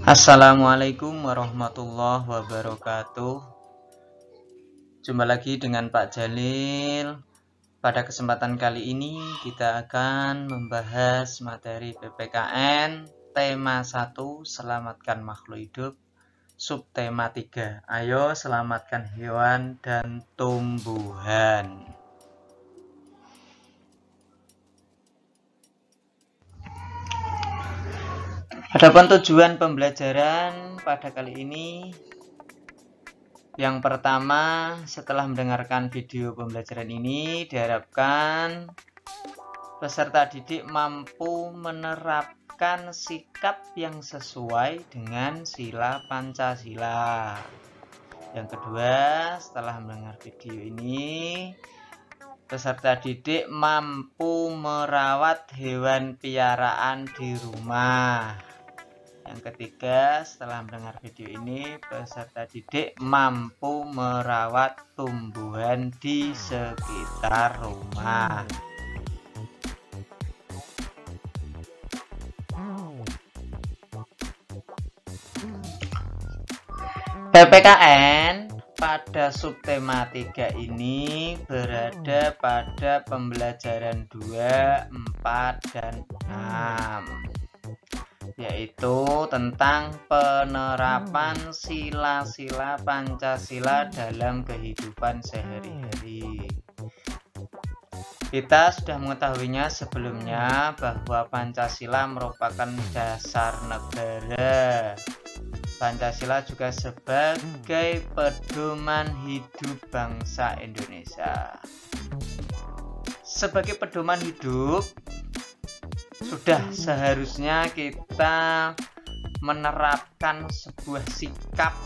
Assalamualaikum warahmatullahi wabarakatuh. Jumpa lagi dengan Pak Jalil. Pada kesempatan kali ini kita akan membahas materi PPKN tema 1 selamatkan makhluk hidup, subtema 3 ayo selamatkan hewan dan tumbuhan. Adapun tujuan pembelajaran pada kali ini, yang pertama, setelah mendengarkan video pembelajaran ini, diharapkan peserta didik mampu menerapkan sikap yang sesuai dengan sila Pancasila. Yang kedua, setelah mendengar video ini, peserta didik mampu merawat hewan piaraan di rumah. Yang ketiga, setelah mendengar video ini, peserta didik mampu merawat tumbuhan di sekitar rumah. PPKN pada subtema 3 ini berada pada pembelajaran 2, 4, dan 6. Yaitu tentang penerapan sila-sila Pancasila dalam kehidupan sehari-hari. Kita sudah mengetahuinya sebelumnya bahwa Pancasila merupakan dasar negara. Pancasila juga sebagai pedoman hidup bangsa Indonesia. Sebagai pedoman hidup, sudah seharusnya kita menerapkan sebuah sikap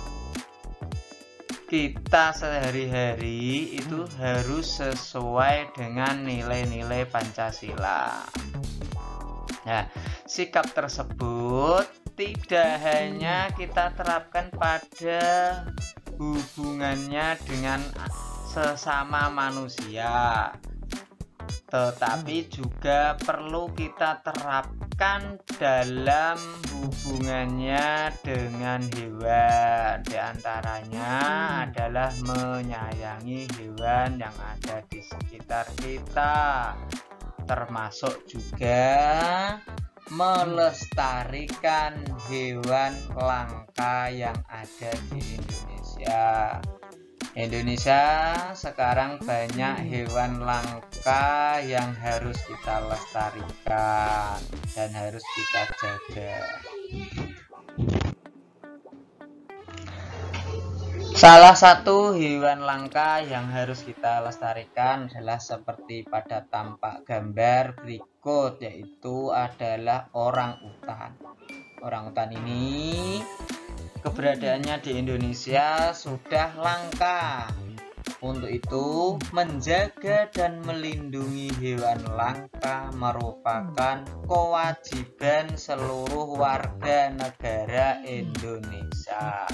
kita sehari-hari itu harus sesuai dengan nilai-nilai Pancasila. Nah, sikap tersebut tidak hanya kita terapkan pada hubungannya dengan sesama manusia, tetapi juga perlu kita terapkan dalam hubungannya dengan hewan. Di antaranya adalah menyayangi hewan yang ada di sekitar kita, termasuk juga melestarikan hewan langka yang ada di Indonesia. Indonesia sekarang banyak hewan langka yang harus kita lestarikan dan harus kita jaga. Salah satu hewan langka yang harus kita lestarikan adalah seperti pada tampak gambar berikut, yaitu adalah orangutan. Orangutan ini keberadaannya di Indonesia sudah langka. Untuk itu, menjaga dan melindungi hewan langka merupakan kewajiban seluruh warga negara Indonesia.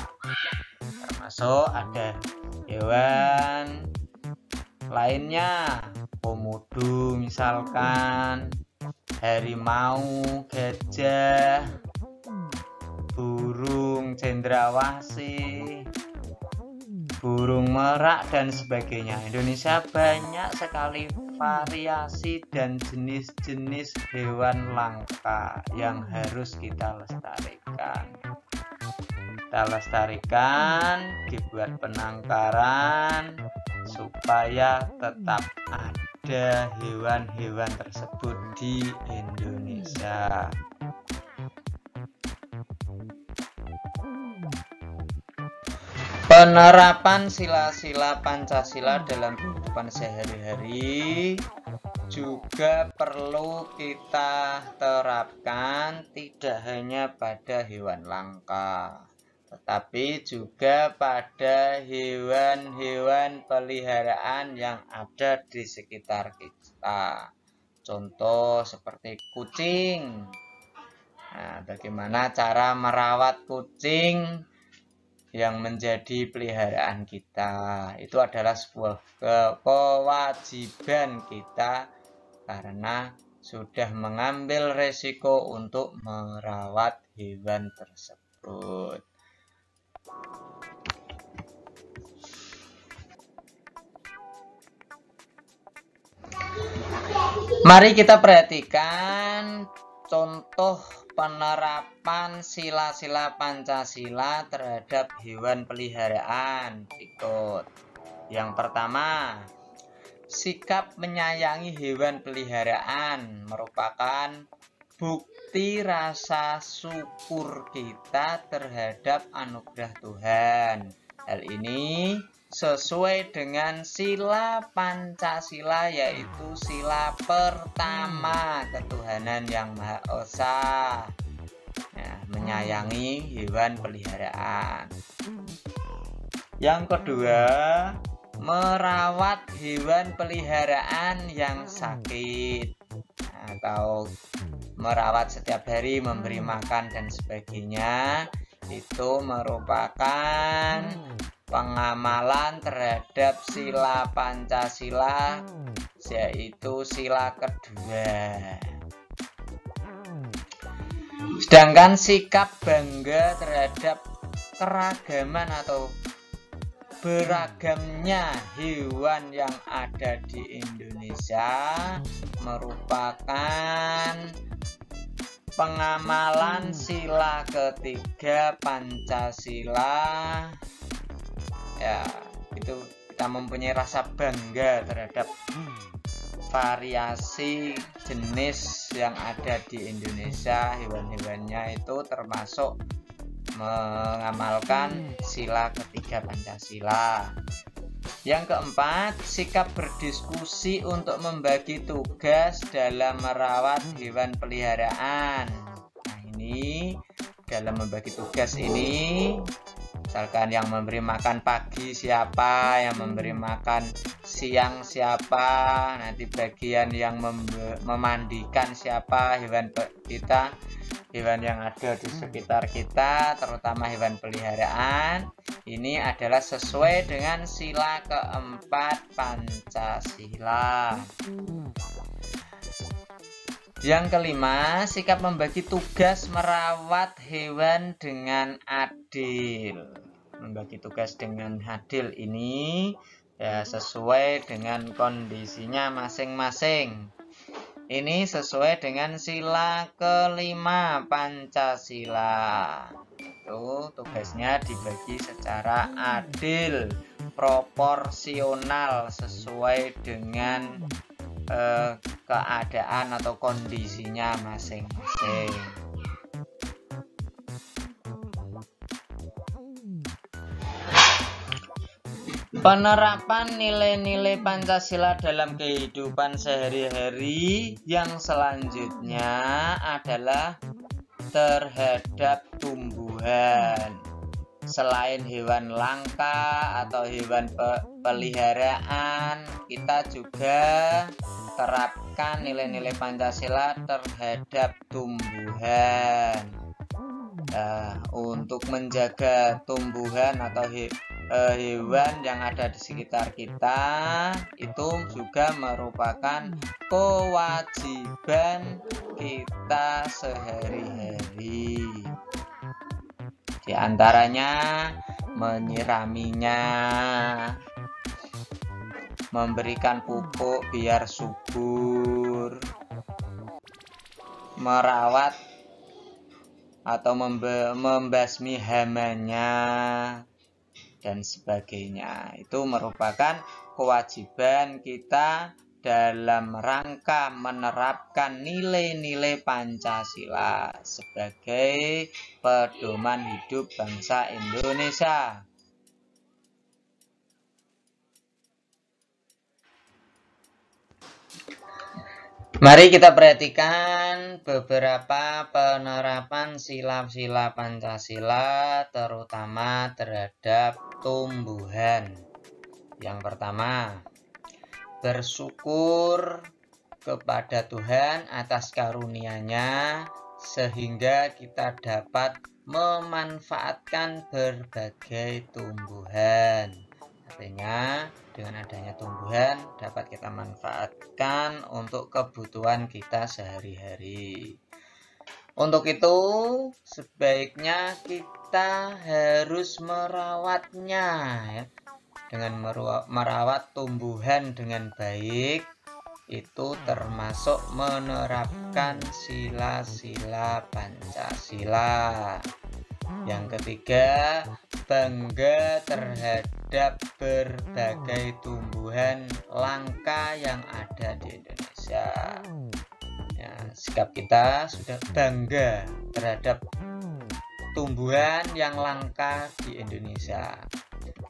Termasuk ada hewan lainnya, komodo misalkan, harimau, gajah, burung cendrawasih, burung merak, dan sebagainya. Indonesia banyak sekali variasi dan jenis-jenis hewan langka yang harus kita lestarikan. Kita lestarikan, dibuat penangkaran supaya tetap ada hewan-hewan tersebut di Indonesia. Penerapan sila-sila Pancasila dalam kehidupan sehari-hari juga perlu kita terapkan tidak hanya pada hewan langka, tetapi juga pada hewan-hewan peliharaan yang ada di sekitar kita. Contoh seperti kucing. Nah, bagaimana cara merawat kucing yang menjadi peliharaan kita? Itu adalah sebuah kewajiban kita karena sudah mengambil resiko untuk merawat hewan tersebut. tersebut. Mari kita perhatikan contoh penerapan sila-sila Pancasila terhadap hewan peliharaan berikut. Yang pertama, sikap menyayangi hewan peliharaan merupakan bukti rasa syukur kita terhadap anugerah Tuhan. Hal ini sesuai dengan sila Pancasila, yaitu sila pertama ketuhanan yang Maha Esa. Nah, menyayangi hewan peliharaan. Yang kedua, merawat hewan peliharaan yang sakit, atau merawat setiap hari, memberi makan dan sebagainya. Itu merupakan pengamalan terhadap sila Pancasila, yaitu sila kedua. Sedangkan sikap bangga terhadap keragaman atau beragamnya hewan yang ada di Indonesia merupakan pengamalan sila ketiga Pancasila. Ya, itu kita mempunyai rasa bangga terhadap variasi jenis yang ada di Indonesia. Hewan-hewannya itu termasuk mengamalkan sila ketiga Pancasila. Yang keempat, sikap berdiskusi untuk membagi tugas dalam merawat hewan peliharaan. Nah, ini dalam membagi tugas ini, misalkan yang memberi makan pagi siapa, yang memberi makan siang siapa, nanti bagian yang memandikan siapa, hewan kita, hewan yang ada di sekitar kita, terutama hewan peliharaan. Ini adalah sesuai dengan sila keempat Pancasila. Yang kelima, sikap membagi tugas merawat hewan dengan adil. Membagi tugas dengan adil ini ya sesuai dengan kondisinya masing-masing. Ini sesuai dengan sila kelima Pancasila. Itu tugasnya dibagi secara adil, proporsional, sesuai dengan keadaan atau kondisinya masing-masing. Penerapan nilai-nilai Pancasila dalam kehidupan sehari-hari yang selanjutnya adalah terhadap tumbuhan. Selain hewan langka atau hewan peliharaan, kita juga terapkan nilai-nilai Pancasila terhadap tumbuhan. Nah, untuk menjaga tumbuhan atau hewan yang ada di sekitar kita itu juga merupakan kewajiban kita sehari-hari. Di antaranya menyiraminya, memberikan pupuk biar subur, merawat atau membasmi hamanya dan sebagainya. Itu merupakan kewajiban kita dalam rangka menerapkan nilai-nilai Pancasila sebagai pedoman hidup bangsa Indonesia. Mari kita perhatikan beberapa penerapan sila-sila Pancasila terutama terhadap tumbuhan. Yang pertama, bersyukur kepada Tuhan atas karunia-Nya sehingga kita dapat memanfaatkan berbagai tumbuhan. Artinya dengan adanya tumbuhan dapat kita manfaatkan untuk kebutuhan kita sehari-hari. Untuk itu sebaiknya kita harus merawatnya ya. Dengan merawat tumbuhan dengan baik itu termasuk menerapkan sila-sila Pancasila. Yang ketiga, bangga terhadap berbagai tumbuhan langka yang ada di Indonesia. Ya, sikap kita sudah bangga terhadap tumbuhan yang langka di Indonesia.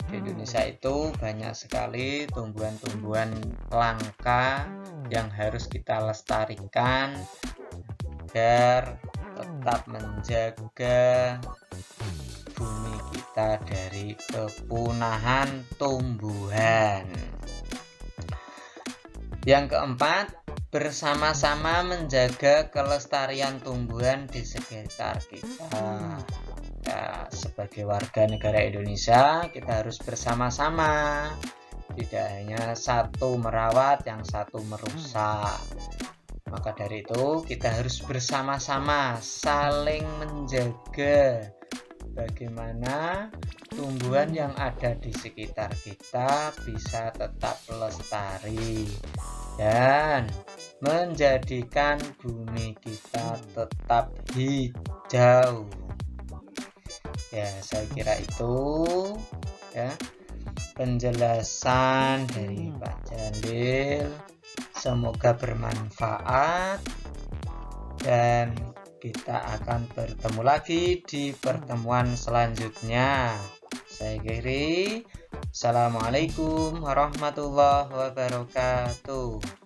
Di Indonesia itu banyak sekali tumbuhan-tumbuhan langka yang harus kita lestarikan agar tetap menjaga bumi kita dari kepunahan tumbuhan. Yang keempat, bersama-sama menjaga kelestarian tumbuhan di sekitar kita. Ya, sebagai warga negara Indonesia, kita harus bersama-sama. Tidak hanya satu merawat, yang satu merusak. Maka dari itu, kita harus bersama-sama saling menjaga bagaimana tumbuhan yang ada di sekitar kita bisa tetap lestari dan menjadikan bumi kita tetap hijau. Ya, saya kira itu ya penjelasan dari Pak Jalil. Semoga bermanfaat dan kita akan bertemu lagi di pertemuan selanjutnya. Saya akhiri. Assalamualaikum warahmatullahi wabarakatuh.